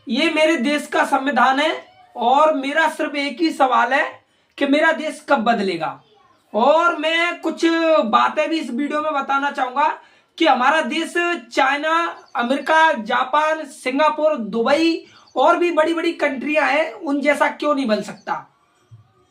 ये मेरे देश का संविधान है और मेरा सिर्फ एक ही सवाल है कि मेरा देश कब बदलेगा। और मैं कुछ बातें भी इस वीडियो में बताना चाहूंगा कि हमारा देश China, America, Japan, Singapore, Dubai और भी बड़ी बड़ी कंट्रियां हैं, उन जैसा क्यों नहीं बन सकता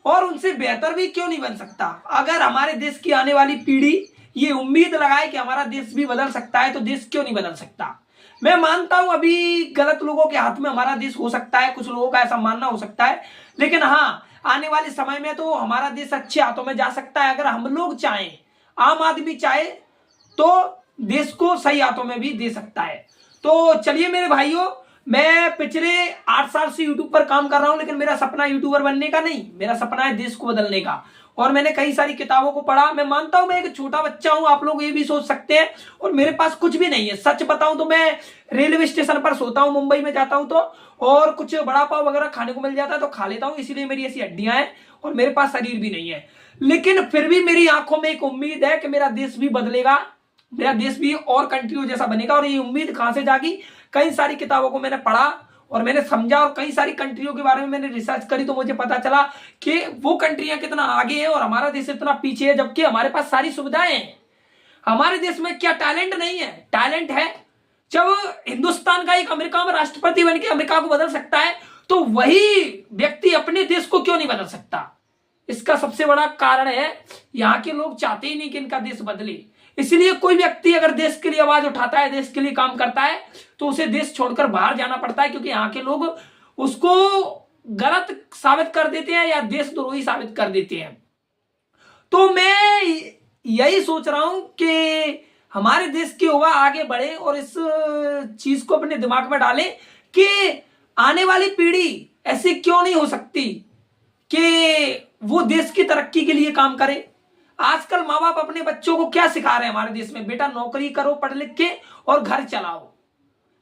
और उनसे बेहतर भी क्यों नहीं बन सकता। अगर हमारे देश की आने वाली पीढ़ी ये उम्मीद लगाए कि हमारा देश भी बदल सकता है तो देश क्यों नहीं बदल सकता। मैं मानता हूं अभी गलत लोगों के हाथ में हमारा देश हो सकता है, कुछ लोगों का ऐसा मानना हो सकता है, लेकिन हाँ, आने वाले समय में तो हमारा देश अच्छे हाथों में जा सकता है अगर हम लोग चाहें, आम आदमी चाहे तो देश को सही हाथों में भी दे सकता है। तो चलिए मेरे भाइयों, मैं पिछले 8 साल से यूट्यूब पर काम कर रहा हूं, लेकिन मेरा सपना यूट्यूबर बनने का नहीं, मेरा सपना है देश को बदलने का। और मैंने कई सारी किताबों को पढ़ा। मैं मानता हूं मैं एक छोटा बच्चा हूं, आप लोग ये भी सोच सकते हैं, और मेरे पास कुछ भी नहीं है। सच बताऊं तो मैं रेलवे स्टेशन पर सोता हूं, मुंबई में जाता हूं तो, और कुछ बड़ा पाव वगैरह खाने को मिल जाता है तो खा लेता हूं, इसीलिए मेरी ऐसी हड्डियां हैं और मेरे पास शरीर भी नहीं है। लेकिन फिर भी मेरी आंखों में एक उम्मीद है कि मेरा देश भी बदलेगा, मेरा देश भी और कंट्रियों जैसा बनेगा। और ये उम्मीद कहां से जागी? कई सारी किताबों को मैंने पढ़ा और मैंने समझा, और कई सारी कंट्रियों के बारे में मैंने रिसर्च करी, तो मुझे पता चला कि वो कंट्रियां कितना आगे है और हमारा देश इतना पीछे है, जबकि हमारे पास सारी सुविधाएं हैं। हमारे देश में क्या टैलेंट नहीं है? टैलेंट है। जब हिंदुस्तान का एक अमेरिका में राष्ट्रपति बन के अमेरिका को बदल सकता है, तो वही व्यक्ति अपने देश को क्यों नहीं बदल सकता? इसका सबसे बड़ा कारण है यहाँ के लोग चाहते ही नहीं कि इनका देश बदले। इसलिए कोई व्यक्ति अगर देश के लिए आवाज उठाता है, देश के लिए काम करता है, तो उसे देश छोड़कर बाहर जाना पड़ता है, क्योंकि यहाँ के लोग उसको गलत साबित कर देते हैं या देशद्रोही साबित कर देते हैं। तो मैं यही सोच रहा हूं कि हमारे देश के युवा आगे बढ़े और इस चीज को अपने दिमाग में डालें कि आने वाली पीढ़ी ऐसी क्यों नहीं हो सकती कि वो देश की तरक्की के लिए काम करे। आजकल माँ बाप अपने बच्चों को क्या सिखा रहे हैं हमारे देश में? बेटा नौकरी करो पढ़ लिख के और घर चलाओ।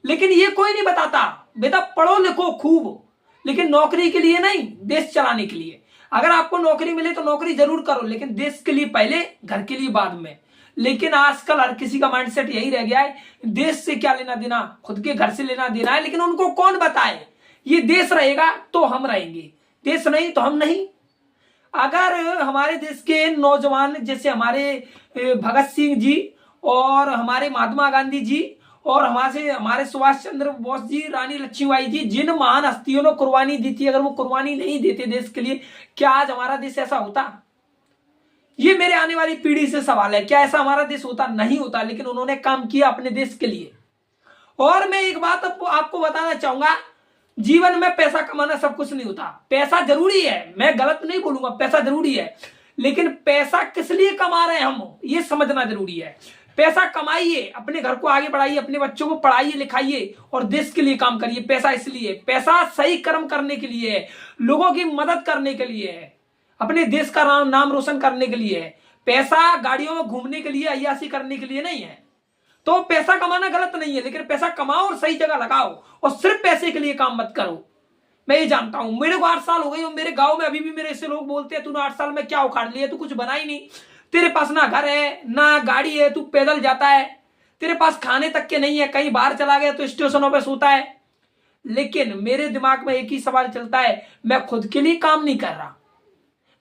लेकिन ये कोई नहीं बताता, बेटा पढ़ो लिखो खूब, लेकिन नौकरी के लिए नहीं, देश चलाने के लिए। अगर आपको नौकरी मिले तो नौकरी जरूर करो, लेकिन देश के लिए पहले, घर के लिए बाद में। लेकिन आजकल हर किसी का माइंडसेट यही रह गया है, देश से क्या लेना देना, खुद के घर से लेना देना है। लेकिन उनको कौन बताए ये देश रहेगा तो हम रहेंगे, देश नहीं तो हम नहीं। अगर हमारे देश के नौजवान जैसे हमारे भगत सिंह जी और हमारे महात्मा गांधी जी और हमारे सुभाष चंद्र बोस जी, रानी लक्ष्मीबाई जी, जिन महान हस्तियों ने कुर्बानी दी थी, अगर वो कुर्बानी नहीं देते देश के लिए, क्या आज हमारा देश ऐसा होता? ये मेरे आने वाली पीढ़ी से सवाल है, क्या ऐसा हमारा देश होता? नहीं होता। लेकिन उन्होंने काम किया अपने देश के लिए। और मैं एक बात आपको बताना चाहूंगा, जीवन में पैसा कमाना सब कुछ नहीं होता। पैसा जरूरी है, मैं गलत नहीं बोलूंगा, पैसा जरूरी है, लेकिन पैसा किस लिए कमा रहे हैं हम, ये समझना जरूरी है। पैसा कमाइए, अपने घर को आगे बढ़ाइए, अपने बच्चों को पढ़ाइए लिखाइए और देश के लिए काम करिए। पैसा इसलिए, पैसा सही कर्म करने के लिए है, लोगों की मदद करने के लिए है, अपने देश का नाम रोशन करने के लिए है। पैसा गाड़ियों में घूमने के लिए, अय्याशी करने के लिए नहीं है। तो पैसा कमाना गलत नहीं है, लेकिन पैसा कमाओ और सही जगह लगाओ, और सिर्फ पैसे के लिए काम मत करो। मैं ये जानता हूं, मेरे को 8 साल हो गए और मेरे गांव में अभी भी मेरे से लोग बोलते हैं, तूने 8 साल में क्या उखाड़ लिया, तू कुछ बना ही नहीं, तेरे पास ना घर है ना गाड़ी है, तू पैदल जाता है, तेरे पास खाने तक के नहीं है, कहीं बाहर चला गया तो स्टेशनों पर सोता है। लेकिन मेरे दिमाग में एक ही सवाल चलता है, मैं खुद के लिए काम नहीं कर रहा,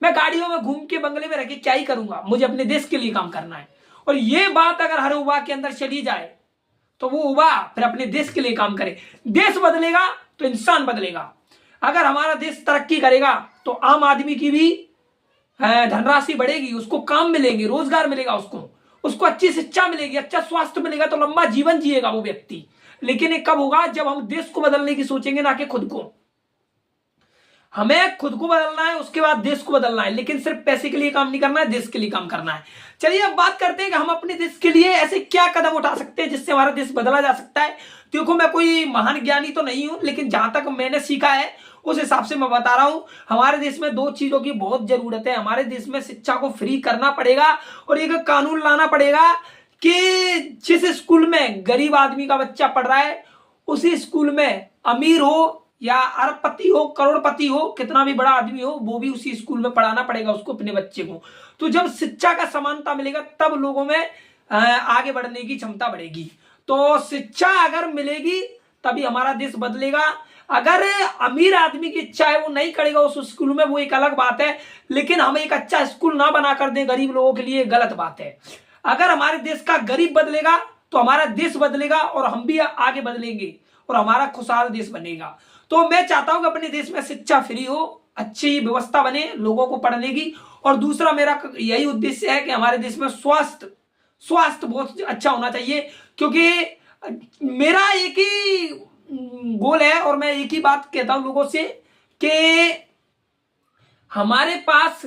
मैं गाड़ियों में घूम के बंगले में रह के क्या ही करूंगा, मुझे अपने देश के लिए काम करना है। और ये बात अगर हर युवा के अंदर चली जाए तो वो युवा फिर अपने देश के लिए काम करे। देश बदलेगा तो इंसान बदलेगा। अगर हमारा देश तरक्की करेगा तो आम आदमी की भी धनराशि बढ़ेगी, उसको काम मिलेंगे, रोजगार मिलेगा, उसको अच्छी शिक्षा मिलेगी, अच्छा स्वास्थ्य मिलेगा, तो लंबा जीवन जिएगा वो व्यक्ति। लेकिन ये कब होगा? जब हम देश को बदलने की सोचेंगे, ना कि खुद को। हमें खुद को बदलना है, उसके बाद देश को बदलना है, लेकिन सिर्फ पैसे के लिए काम नहीं करना है, देश के लिए काम करना है। चलिए अब बात करते हैं कि हम अपने देश के लिए ऐसे क्या कदम उठा सकते हैं जिससे हमारा देश बदला जा सकता है। देखो, मैं कोई महान ज्ञानी तो नहीं हूं, लेकिन जहां तक मैंने सीखा है उस हिसाब से मैं बता रहा हूं। हमारे देश में 2 चीजों की बहुत जरूरत है। हमारे देश में शिक्षा को फ्री करना पड़ेगा और एक कानून लाना पड़ेगा कि जिस स्कूल में गरीब आदमी का बच्चा पढ़ रहा है, उसी स्कूल में अमीर हो या अरबपति हो, करोड़पति हो, कितना भी बड़ा आदमी हो, वो भी उसी स्कूल में पढ़ाना पड़ेगा उसको, अपने बच्चे को। तो जब शिक्षा का समानता मिलेगा तब लोगों में आगे बढ़ने की क्षमता बढ़ेगी। तो शिक्षा अगर मिलेगी तभी हमारा देश बदलेगा। अगर अमीर आदमी की इच्छा है वो नहीं करेगा उस स्कूल में, वो एक अलग बात है, लेकिन हम एक अच्छा स्कूल ना बना कर दें गरीब लोगों के लिए, गलत बात है। अगर हमारे देश का गरीब बदलेगा तो हमारा देश बदलेगा और हम भी आगे बदलेंगे और हमारा खुशहाल देश बनेगा। तो मैं चाहता हूं कि अपने देश में शिक्षा फ्री हो, अच्छी व्यवस्था बने लोगों को पढ़ने की, और दूसरा मेरा यही उद्देश्य है कि हमारे देश में स्वास्थ्य बहुत अच्छा होना चाहिए, क्योंकि मेरा एक ही गोल है और मैं एक ही बात कहता हूं लोगों से कि हमारे पास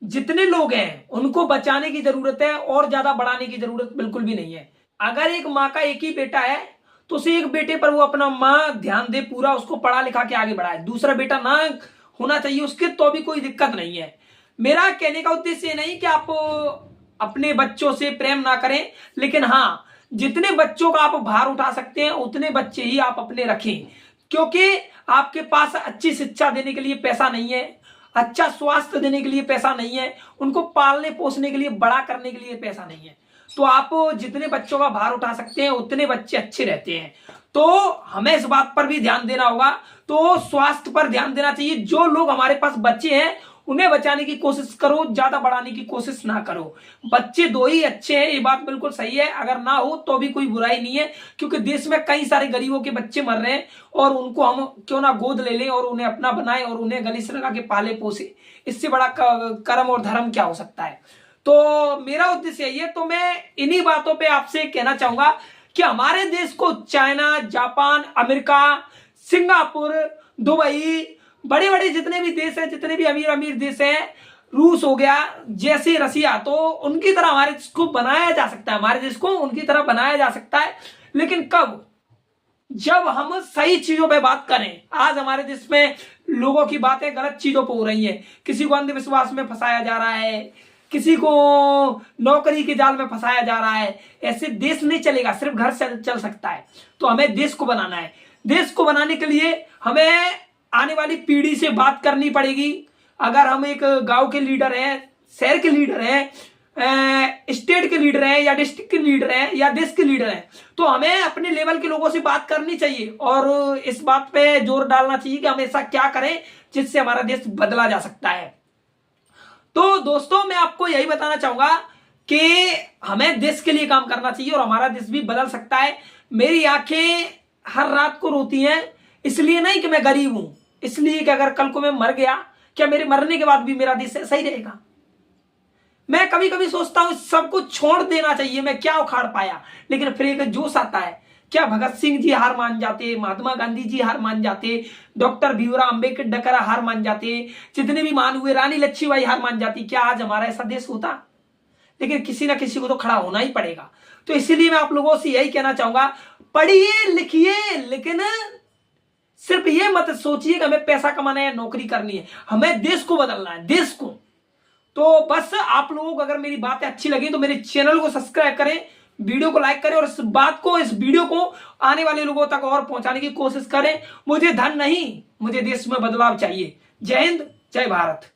जितने लोग हैं उनको बचाने की जरूरत है और ज्यादा बढ़ाने की जरूरत बिल्कुल भी नहीं है। अगर एक माँ का एक ही बेटा है तो उसे एक बेटे पर वो अपना माँ ध्यान दे पूरा, उसको पढ़ा लिखा के आगे बढ़ाए, दूसरा बेटा ना होना चाहिए उसके तो भी कोई दिक्कत नहीं है। मेरा कहने का उद्देश्य ये नहीं कि आप अपने बच्चों से प्रेम ना करें, लेकिन हाँ जितने बच्चों का आप भार उठा सकते हैं उतने बच्चे ही आप अपने रखें, क्योंकि आपके पास अच्छी शिक्षा देने के लिए पैसा नहीं है, अच्छा स्वास्थ्य देने के लिए पैसा नहीं है, उनको पालने पोसने के लिए बड़ा करने के लिए पैसा नहीं है। तो आप जितने बच्चों का भार उठा सकते हैं उतने बच्चे अच्छे रहते हैं। तो हमें इस बात पर भी ध्यान देना होगा, तो स्वास्थ्य पर ध्यान देना चाहिए। जो लोग हमारे पास बच्चे हैं उन्हें बचाने की कोशिश करो, ज्यादा बढ़ाने की कोशिश ना करो। बच्चे दो ही अच्छे हैं, ये बात बिल्कुल सही है, अगर ना हो तो भी कोई बुराई नहीं है, क्योंकि देश में कई सारे गरीबों के बच्चे मर रहे हैं और उनको हम क्यों ना गोद ले लें और उन्हें अपना बनाए और उन्हें गले से लगा के पाले पोसे। इससे बड़ा कर्म और धर्म क्या हो सकता है। तो मेरा उद्देश्य यही है। तो मैं इन्हीं बातों पे आपसे कहना चाहूंगा कि हमारे देश को China, Japan, America, Singapore, Dubai, बड़े बड़े जितने भी देश हैं, जितने भी अमीर अमीर देश हैं, रूस हो गया जैसे रसिया, तो उनकी तरह हमारे देश को बनाया जा सकता है, हमारे देश को उनकी तरह बनाया जा सकता है। लेकिन कब? जब हम सही चीजों पे बात करें। आज हमारे देश में लोगों की बातें गलत चीजों पर हो रही हैं, किसी को अंधविश्वास में फंसाया जा रहा है, किसी को नौकरी के जाल में फंसाया जा रहा है। ऐसे देश नहीं चलेगा, सिर्फ घर से चल सकता है। तो हमें देश को बनाना है। देश को बनाने के लिए हमें आने वाली पीढ़ी से बात करनी पड़ेगी। अगर हम एक गांव के लीडर हैं, शहर के लीडर हैं, स्टेट के लीडर हैं या डिस्ट्रिक्ट के लीडर हैं या देश के लीडर हैं, तो हमें अपने लेवल के लोगों से बात करनी चाहिए और इस बात पे जोर डालना चाहिए कि हम ऐसा क्या करें जिससे हमारा देश बदला जा सकता है। तो दोस्तों मैं आपको यही बताना चाहूंगा कि हमें देश के लिए काम करना चाहिए और हमारा देश भी बदल सकता है। मेरी आंखें हर रात को रोती हैं, इसलिए नहीं कि मैं गरीब हूं, इसलिए कि अगर कल को मैं मर गया, क्या मेरे मरने के बाद भी मेरा देश सही रहेगा? मैं कभी कभी सोचता हूं सब कुछ छोड़ देना चाहिए, मैं क्या उखाड़ पाया। लेकिन फिर एक जोश आता है, क्या भगत सिंह जी हार मान जाते, महात्मा गांधी जी हार मान जाते, डॉक्टर भीमराव अंबेडकर हार मान जाते, जितने भी मान हुए, रानी लक्ष्मीबाई हार मान जाती, क्या आज हमारा ऐसा देश होता? लेकिन किसी ना किसी को तो खड़ा होना ही पड़ेगा। तो इसीलिए मैं आप लोगों से यही कहना चाहूंगा, पढ़िए लिखिए, लेकिन सिर्फ ये मत सोचिए कि हमें पैसा कमाना है, नौकरी करनी है। हमें देश को बदलना है, देश को। तो बस आप लोगों को अगर मेरी बातें अच्छी लगी तो मेरे चैनल को सब्सक्राइब करें, वीडियो को लाइक करें और इस वीडियो को आने वाले लोगों तक और पहुंचाने की कोशिश करें। मुझे धन नहीं, मुझे देश में बदलाव चाहिए। जय हिंद, जय भारत।